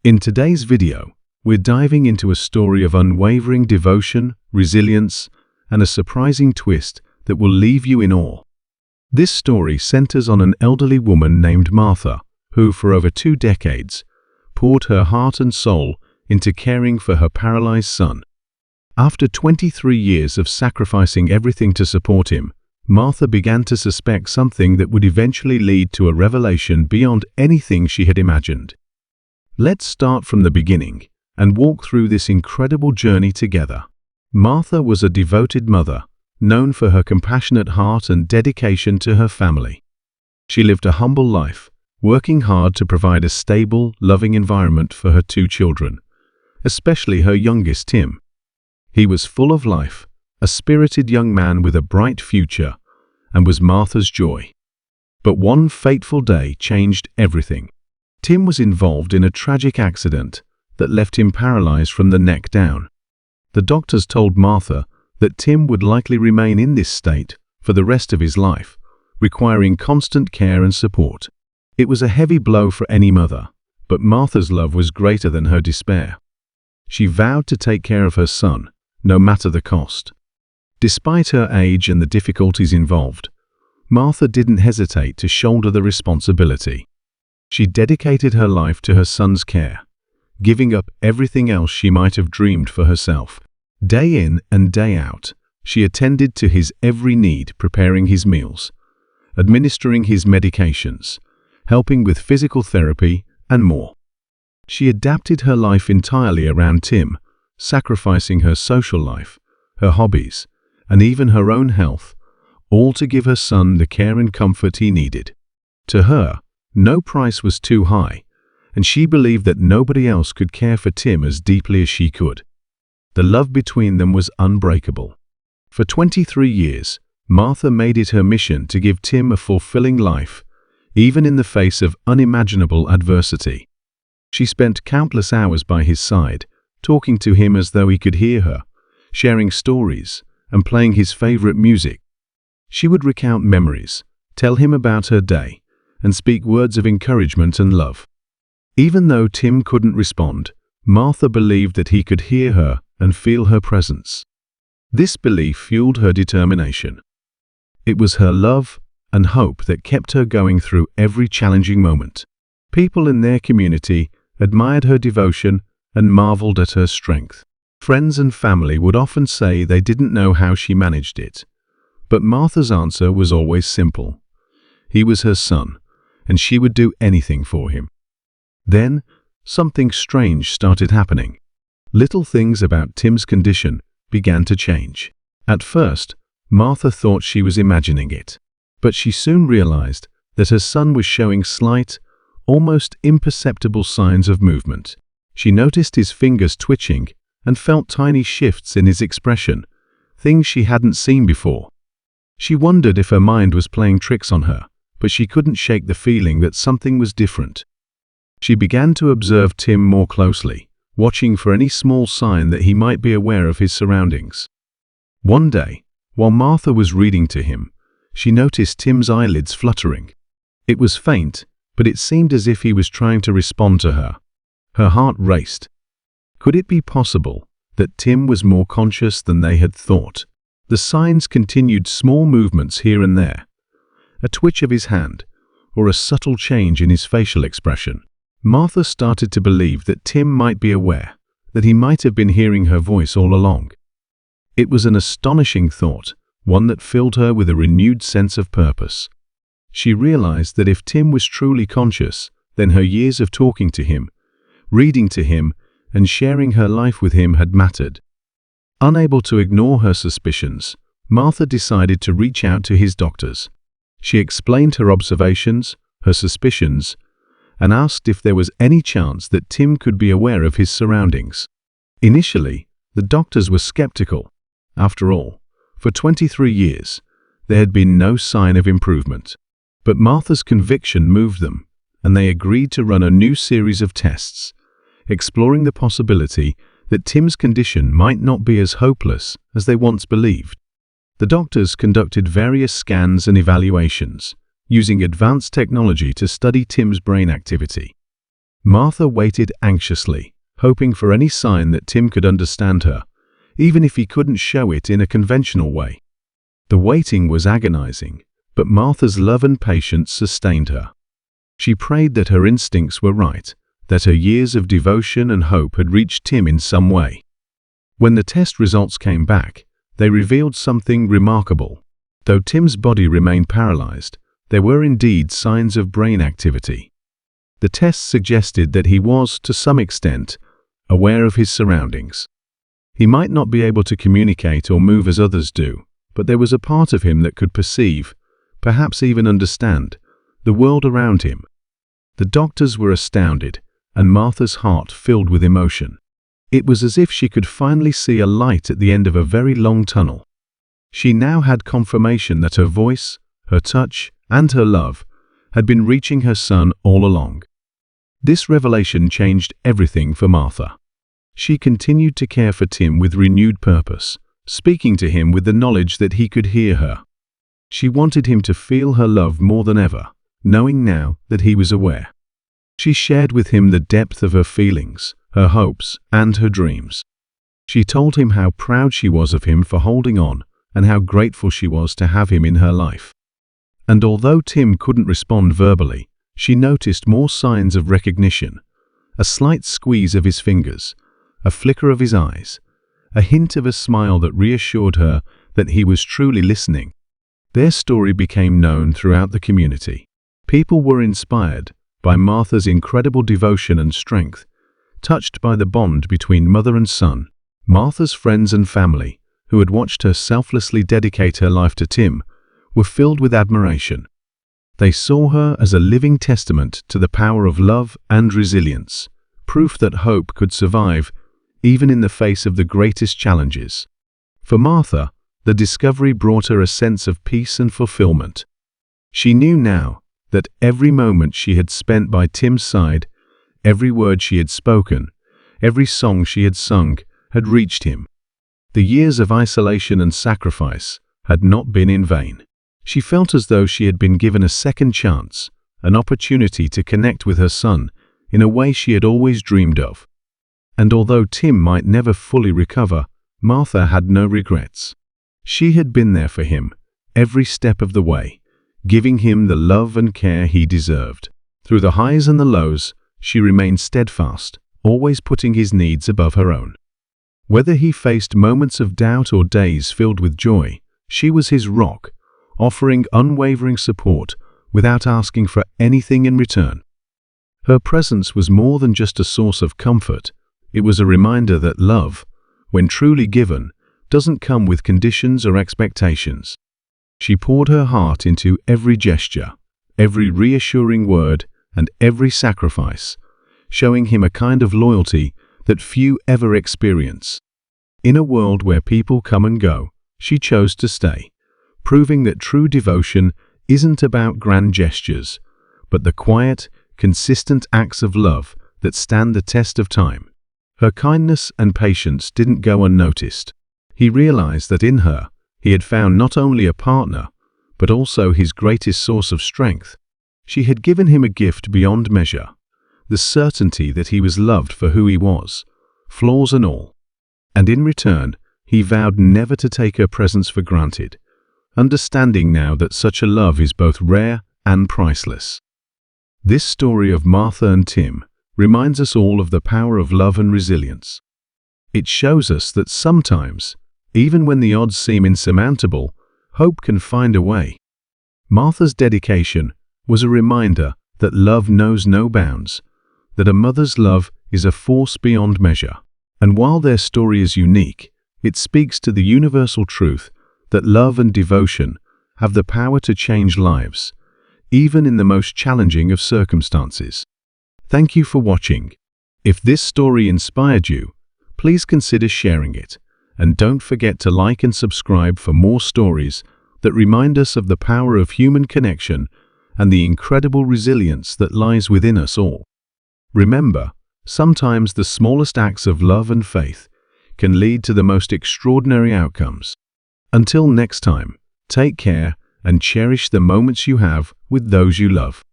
In today's video, we're diving into a story of unwavering devotion, resilience, and a surprising twist that will leave you in awe. This story centers on an elderly woman named Martha, who for over 2 decades poured her heart and soul into caring for her paralyzed son. After 23 years of sacrificing everything to support him, Martha began to suspect something that would eventually lead to a revelation beyond anything she had imagined. Let's start from the beginning and walk through this incredible journey together. Martha was a devoted mother, known for her compassionate heart and dedication to her family. She lived a humble life, working hard to provide a stable, loving environment for her 2 children, especially her youngest, Tim. He was full of life, a spirited young man with a bright future, and was Martha's joy. But one fateful day changed everything. Tim was involved in a tragic accident that left him paralyzed from the neck down. The doctors told Martha that Tim would likely remain in this state for the rest of his life, requiring constant care and support. It was a heavy blow for any mother, but Martha's love was greater than her despair. She vowed to take care of her son, no matter the cost. Despite her age and the difficulties involved, Martha didn't hesitate to shoulder the responsibility. She dedicated her life to her son's care, giving up everything else she might have dreamed for herself. Day in and day out, she attended to his every need, preparing his meals, administering his medications, helping with physical therapy, and more. She adapted her life entirely around Tim, sacrificing her social life, her hobbies, and even her own health, all to give her son the care and comfort he needed. To her, no price was too high, and she believed that nobody else could care for Tim as deeply as she could. The love between them was unbreakable. For 23 years, Martha made it her mission to give Tim a fulfilling life, even in the face of unimaginable adversity. She spent countless hours by his side, talking to him as though he could hear her, sharing stories, and playing his favorite music. She would recount memories, tell him about her day, and speak words of encouragement and love. Even though Tim couldn't respond, Martha believed that he could hear her and feel her presence. This belief fueled her determination. It was her love and hope that kept her going through every challenging moment. People in their community admired her devotion and marveled at her strength. Friends and family would often say they didn't know how she managed it. But Martha's answer was always simple. He was her son, and she would do anything for him. Then, something strange started happening. Little things about Tim's condition began to change. At first, Martha thought she was imagining it, but she soon realized that her son was showing slight, almost imperceptible signs of movement. She noticed his fingers twitching and felt tiny shifts in his expression, things she hadn't seen before. She wondered if her mind was playing tricks on her, but she couldn't shake the feeling that something was different. She began to observe Tim more closely, watching for any small sign that he might be aware of his surroundings. One day, while Martha was reading to him, she noticed Tim's eyelids fluttering. It was faint, but it seemed as if he was trying to respond to her. Her heart raced. Could it be possible that Tim was more conscious than they had thought? The signs continued: small movements here and there, a twitch of his hand, or a subtle change in his facial expression. Martha started to believe that Tim might be aware, that he might have been hearing her voice all along. It was an astonishing thought, one that filled her with a renewed sense of purpose. She realized that if Tim was truly conscious, then her years of talking to him, reading to him, and sharing her life with him had mattered. Unable to ignore her suspicions, Martha decided to reach out to his doctors. She explained her observations, her suspicions, and asked if there was any chance that Tim could be aware of his surroundings. Initially, the doctors were skeptical. After all, for 23 years, there had been no sign of improvement. But Martha's conviction moved them, and they agreed to run a new series of tests, exploring the possibility that Tim's condition might not be as hopeless as they once believed. The doctors conducted various scans and evaluations, using advanced technology to study Tim's brain activity. Martha waited anxiously, hoping for any sign that Tim could understand her, even if he couldn't show it in a conventional way. The waiting was agonizing, but Martha's love and patience sustained her. She prayed that her instincts were right, that her years of devotion and hope had reached Tim in some way. When the test results came back, they revealed something remarkable. Though Tim's body remained paralyzed, there were indeed signs of brain activity. The tests suggested that he was, to some extent, aware of his surroundings. He might not be able to communicate or move as others do, but there was a part of him that could perceive, perhaps even understand, the world around him. The doctors were astounded, and Martha's heart filled with emotion. It was as if she could finally see a light at the end of a very long tunnel. She now had confirmation that her voice, her touch, and her love had been reaching her son all along. This revelation changed everything for Martha. She continued to care for Tim with renewed purpose, speaking to him with the knowledge that he could hear her. She wanted him to feel her love more than ever, knowing now that he was aware. She shared with him the depth of her feelings, her hopes, and her dreams. She told him how proud she was of him for holding on, and how grateful she was to have him in her life. And although Tim couldn't respond verbally, she noticed more signs of recognition: a slight squeeze of his fingers, a flicker of his eyes, a hint of a smile that reassured her that he was truly listening. Their story became known throughout the community. People were inspired by Martha's incredible devotion and strength, touched by the bond between mother and son. Martha's friends and family, who had watched her selflessly dedicate her life to Tim, were filled with admiration. They saw her as a living testament to the power of love and resilience, proof that hope could survive even in the face of the greatest challenges. For Martha, the discovery brought her a sense of peace and fulfillment. She knew now that every moment she had spent by Tim's side, every word she had spoken, every song she had sung, had reached him. The years of isolation and sacrifice had not been in vain. She felt as though she had been given a second chance, an opportunity to connect with her son in a way she had always dreamed of. And although Tim might never fully recover, Martha had no regrets. She had been there for him, every step of the way, giving him the love and care he deserved. Through the highs and the lows, she remained steadfast, always putting his needs above her own. Whether he faced moments of doubt or days filled with joy, she was his rock, offering unwavering support without asking for anything in return. Her presence was more than just a source of comfort. It was a reminder that love, when truly given, doesn't come with conditions or expectations. She poured her heart into every gesture, every reassuring word, and every sacrifice, showing him a kind of loyalty that few ever experience. In a world where people come and go, she chose to stay, proving that true devotion isn't about grand gestures, but the quiet, consistent acts of love that stand the test of time. Her kindness and patience didn't go unnoticed. He realized that in her, he had found not only a partner, but also his greatest source of strength. She had given him a gift beyond measure, the certainty that he was loved for who he was, flaws and all. And in return, he vowed never to take her presence for granted, understanding now that such a love is both rare and priceless. This story of Martha and Tim reminds us all of the power of love and resilience. It shows us that sometimes, even when the odds seem insurmountable, hope can find a way. Martha's dedication was a reminder that love knows no bounds, that a mother's love is a force beyond measure. And while their story is unique, it speaks to the universal truth that love and devotion have the power to change lives, even in the most challenging of circumstances. Thank you for watching. If this story inspired you, please consider sharing it, and don't forget to like and subscribe for more stories that remind us of the power of human connection and the incredible resilience that lies within us all. Remember, sometimes the smallest acts of love and faith can lead to the most extraordinary outcomes. Until next time, take care and cherish the moments you have with those you love.